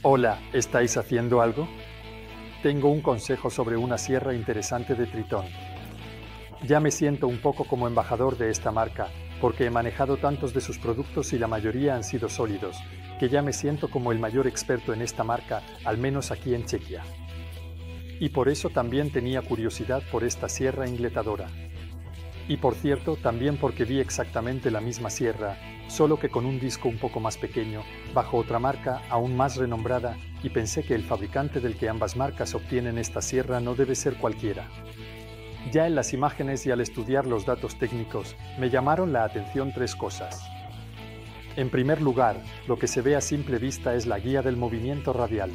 Hola, ¿estáis haciendo algo? Tengo un consejo sobre una sierra interesante de Tritón. Ya me siento un poco como embajador de esta marca, porque he manejado tantos de sus productos y la mayoría han sido sólidos, que ya me siento como el mayor experto en esta marca, al menos aquí en Chequia. Y por eso también tenía curiosidad por esta sierra ingletadora. Y por cierto, también porque vi exactamente la misma sierra, solo que con un disco un poco más pequeño, bajo otra marca aún más renombrada, y pensé que el fabricante del que ambas marcas obtienen esta sierra no debe ser cualquiera. Ya en las imágenes y al estudiar los datos técnicos, me llamaron la atención tres cosas. En primer lugar, lo que se ve a simple vista es la guía del movimiento radial.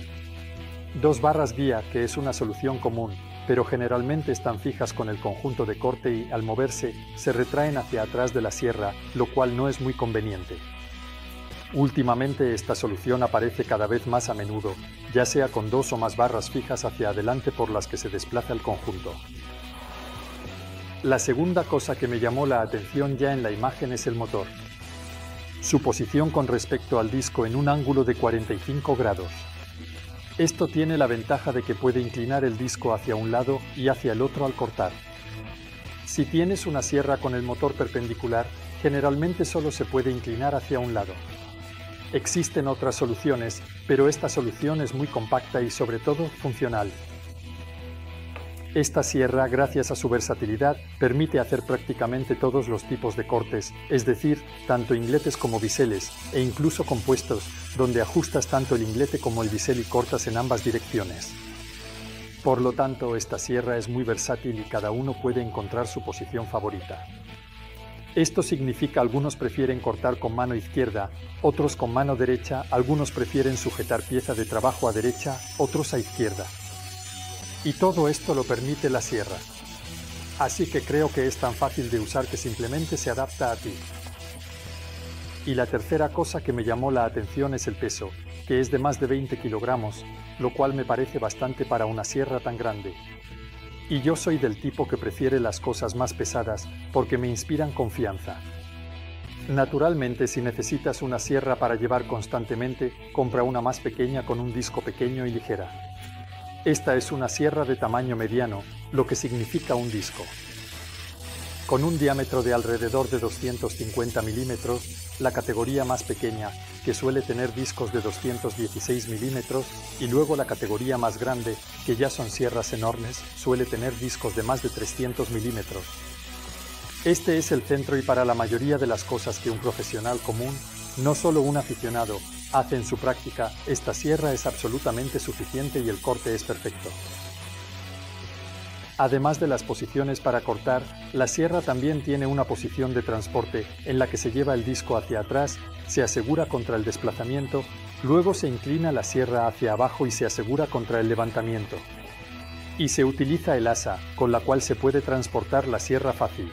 2 barras guía, que es una solución común, pero generalmente están fijas con el conjunto de corte y, al moverse, se retraen hacia atrás de la sierra, lo cual no es muy conveniente. Últimamente esta solución aparece cada vez más a menudo, ya sea con 2 o más barras fijas hacia adelante por las que se desplaza el conjunto. La segunda cosa que me llamó la atención ya en la imagen es el motor. Su posición con respecto al disco en un ángulo de 45 grados. Esto tiene la ventaja de que puede inclinar el disco hacia un lado y hacia el otro al cortar. Si tienes una sierra con el motor perpendicular, generalmente solo se puede inclinar hacia un lado. Existen otras soluciones, pero esta solución es muy compacta y sobre todo funcional. Esta sierra, gracias a su versatilidad, permite hacer prácticamente todos los tipos de cortes, es decir, tanto ingletes como biseles, e incluso compuestos, donde ajustas tanto el inglete como el bisel y cortas en ambas direcciones. Por lo tanto, esta sierra es muy versátil y cada uno puede encontrar su posición favorita. Esto significa algunos prefieren cortar con mano izquierda, otros con mano derecha, algunos prefieren sujetar pieza de trabajo a derecha, otros a izquierda. Y todo esto lo permite la sierra. Así que creo que es tan fácil de usar que simplemente se adapta a ti. Y la tercera cosa que me llamó la atención es el peso, que es de más de 20 kilogramos, lo cual me parece bastante para una sierra tan grande. Y yo soy del tipo que prefiere las cosas más pesadas porque me inspiran confianza. Naturalmente, si necesitas una sierra para llevar constantemente, compra una más pequeña con un disco pequeño y ligera. Esta es una sierra de tamaño mediano, lo que significa un disco. Con un diámetro de alrededor de 250 milímetros, la categoría más pequeña, que suele tener discos de 216 milímetros, y luego la categoría más grande, que ya son sierras enormes, suele tener discos de más de 300 milímetros. Este es el centro y para la mayoría de las cosas que un profesional común, no solo un aficionado, hace en su práctica, esta sierra es absolutamente suficiente y el corte es perfecto. Además de las posiciones para cortar, la sierra también tiene una posición de transporte en la que se lleva el disco hacia atrás, se asegura contra el desplazamiento, luego se inclina la sierra hacia abajo y se asegura contra el levantamiento. Y se utiliza el asa, con la cual se puede transportar la sierra fácil.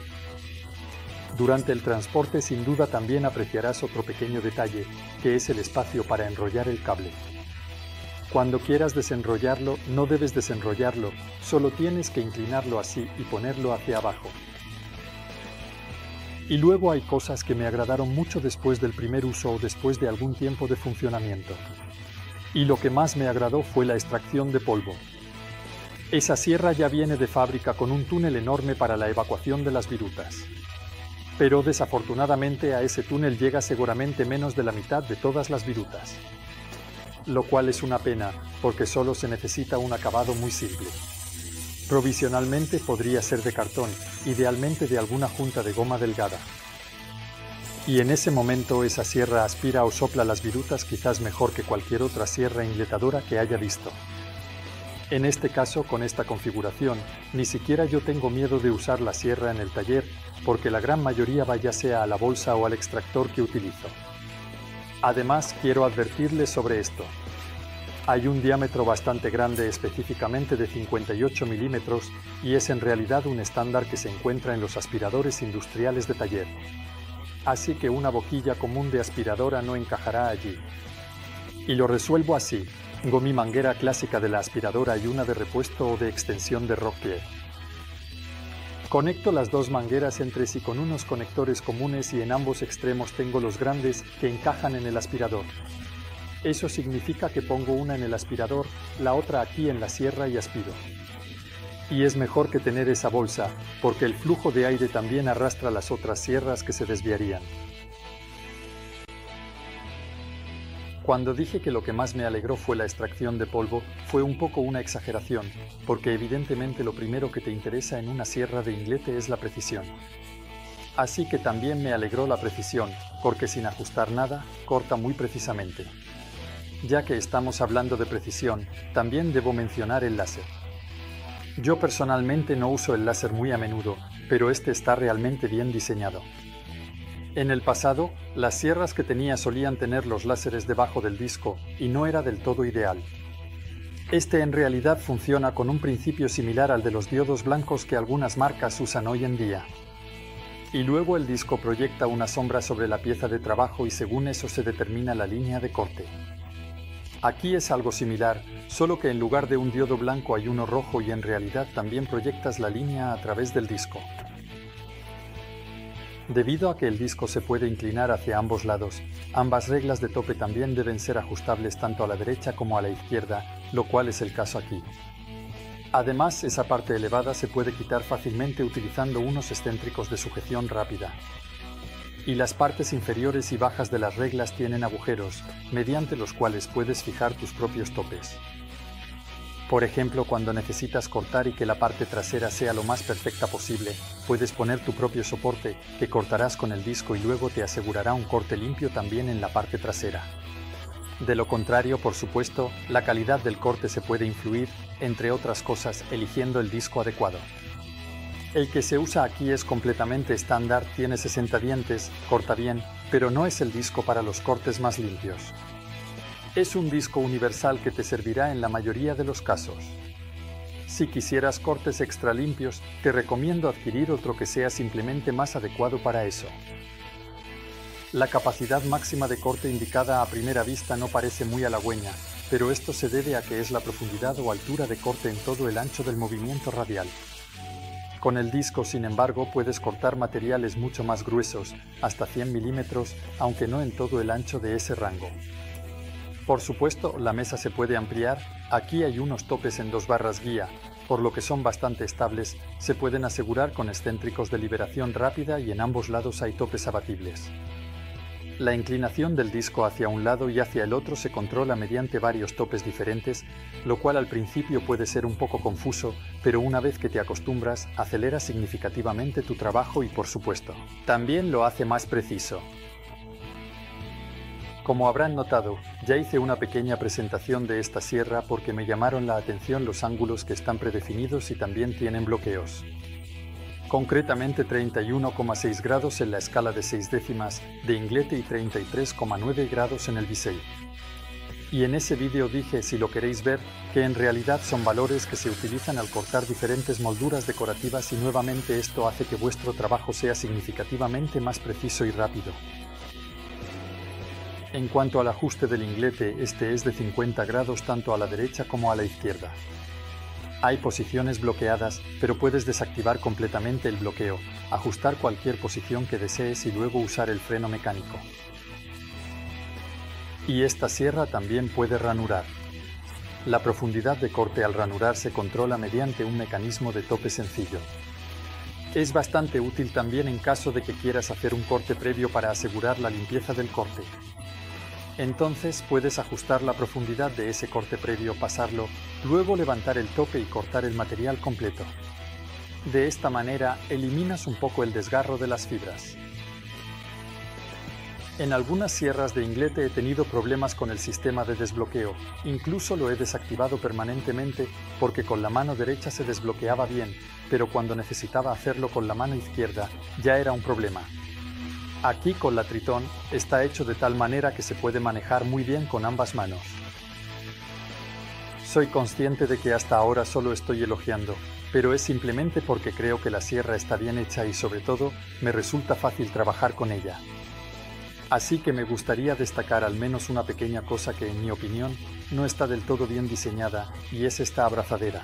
Durante el transporte sin duda también apreciarás otro pequeño detalle, que es el espacio para enrollar el cable. Cuando quieras desenrollarlo, no debes desenrollarlo, solo tienes que inclinarlo así y ponerlo hacia abajo. Y luego hay cosas que me agradaron mucho después del primer uso o después de algún tiempo de funcionamiento. Y lo que más me agradó fue la extracción de polvo. Esa sierra ya viene de fábrica con un túnel enorme para la evacuación de las virutas. Pero desafortunadamente a ese túnel llega seguramente menos de la mitad de todas las virutas. Lo cual es una pena, porque solo se necesita un acabado muy simple. Provisionalmente podría ser de cartón, idealmente de alguna junta de goma delgada. Y en ese momento esa sierra aspira o sopla las virutas quizás mejor que cualquier otra sierra ingletadora que haya visto. En este caso, con esta configuración, ni siquiera yo tengo miedo de usar la sierra en el taller, porque la gran mayoría va ya sea a la bolsa o al extractor que utilizo. Además, quiero advertirles sobre esto. Hay un diámetro bastante grande, específicamente de 58 milímetros, y es en realidad un estándar que se encuentra en los aspiradores industriales de taller. Así que una boquilla común de aspiradora no encajará allí. Y lo resuelvo así. Tengo mi manguera clásica de la aspiradora y una de repuesto o de extensión de Rockpierre. Conecto las 2 mangueras entre sí con unos conectores comunes y en ambos extremos tengo los grandes que encajan en el aspirador. Eso significa que pongo una en el aspirador, la otra aquí en la sierra y aspiro. Y es mejor que tener esa bolsa, porque el flujo de aire también arrastra las otras sierras que se desviarían. Cuando dije que lo que más me alegró fue la extracción de polvo, fue un poco una exageración, porque evidentemente lo primero que te interesa en una sierra de inglete es la precisión. Así que también me alegró la precisión, porque sin ajustar nada, corta muy precisamente. Ya que estamos hablando de precisión, también debo mencionar el láser. Yo personalmente no uso el láser muy a menudo, pero este está realmente bien diseñado. En el pasado, las sierras que tenía solían tener los láseres debajo del disco y no era del todo ideal. Este en realidad funciona con un principio similar al de los diodos blancos que algunas marcas usan hoy en día. Y luego el disco proyecta una sombra sobre la pieza de trabajo y según eso se determina la línea de corte. Aquí es algo similar, solo que en lugar de un diodo blanco hay uno rojo y en realidad también proyectas la línea a través del disco. Debido a que el disco se puede inclinar hacia ambos lados, ambas reglas de tope también deben ser ajustables tanto a la derecha como a la izquierda, lo cual es el caso aquí. Además, esa parte elevada se puede quitar fácilmente utilizando unos excéntricos de sujeción rápida. Y las partes inferiores y bajas de las reglas tienen agujeros, mediante los cuales puedes fijar tus propios topes. Por ejemplo, cuando necesitas cortar y que la parte trasera sea lo más perfecta posible, puedes poner tu propio soporte, que cortarás con el disco y luego te asegurará un corte limpio también en la parte trasera. De lo contrario, por supuesto, la calidad del corte se puede influir, entre otras cosas, eligiendo el disco adecuado. El que se usa aquí es completamente estándar, tiene 60 dientes, corta bien, pero no es el disco para los cortes más limpios. Es un disco universal que te servirá en la mayoría de los casos. Si quisieras cortes extra limpios, te recomiendo adquirir otro que sea simplemente más adecuado para eso. La capacidad máxima de corte indicada a primera vista no parece muy halagüeña, pero esto se debe a que es la profundidad o altura de corte en todo el ancho del movimiento radial. Con el disco, sin embargo, puedes cortar materiales mucho más gruesos, hasta 100 milímetros, aunque no en todo el ancho de ese rango. Por supuesto, la mesa se puede ampliar, aquí hay unos topes en 2 barras guía, por lo que son bastante estables, se pueden asegurar con excéntricos de liberación rápida y en ambos lados hay topes abatibles. La inclinación del disco hacia un lado y hacia el otro se controla mediante varios topes diferentes, lo cual al principio puede ser un poco confuso, pero una vez que te acostumbras, acelera significativamente tu trabajo y por supuesto, también lo hace más preciso. Como habrán notado, ya hice una pequeña presentación de esta sierra porque me llamaron la atención los ángulos que están predefinidos y también tienen bloqueos. Concretamente 31,6 grados en la escala de 6 décimas de inglete y 33,9 grados en el bisel. Y en ese vídeo dije, si lo queréis ver, que en realidad son valores que se utilizan al cortar diferentes molduras decorativas y nuevamente esto hace que vuestro trabajo sea significativamente más preciso y rápido. En cuanto al ajuste del inglete, este es de 50 grados tanto a la derecha como a la izquierda. Hay posiciones bloqueadas, pero puedes desactivar completamente el bloqueo, ajustar cualquier posición que desees y luego usar el freno mecánico. Y esta sierra también puede ranurar. La profundidad de corte al ranurar se controla mediante un mecanismo de tope sencillo. Es bastante útil también en caso de que quieras hacer un corte previo para asegurar la limpieza del corte. Entonces puedes ajustar la profundidad de ese corte previo, pasarlo, luego levantar el tope y cortar el material completo. De esta manera eliminas un poco el desgarro de las fibras. En algunas sierras de inglete he tenido problemas con el sistema de desbloqueo, incluso lo he desactivado permanentemente porque con la mano derecha se desbloqueaba bien, pero cuando necesitaba hacerlo con la mano izquierda ya era un problema. Aquí con la Triton está hecho de tal manera que se puede manejar muy bien con ambas manos. Soy consciente de que hasta ahora solo estoy elogiando, pero es simplemente porque creo que la sierra está bien hecha y sobre todo me resulta fácil trabajar con ella. Así que me gustaría destacar al menos una pequeña cosa que en mi opinión no está del todo bien diseñada y es esta abrazadera,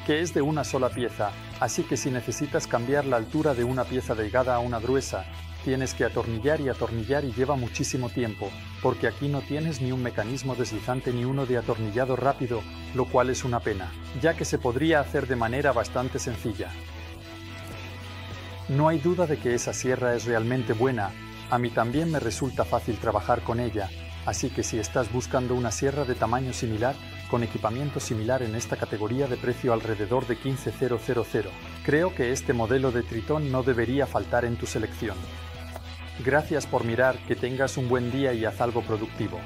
que es de una sola pieza, así que si necesitas cambiar la altura de una pieza delgada a una gruesa, tienes que atornillar y lleva muchísimo tiempo, porque aquí no tienes ni un mecanismo deslizante ni uno de atornillado rápido, lo cual es una pena, ya que se podría hacer de manera bastante sencilla. No hay duda de que esa sierra es realmente buena, a mí también me resulta fácil trabajar con ella, así que si estás buscando una sierra de tamaño similar, con equipamiento similar en esta categoría de precio alrededor de 15,000, creo que este modelo de Tritón no debería faltar en tu selección. Gracias por mirar, que tengas un buen día y haz algo productivo.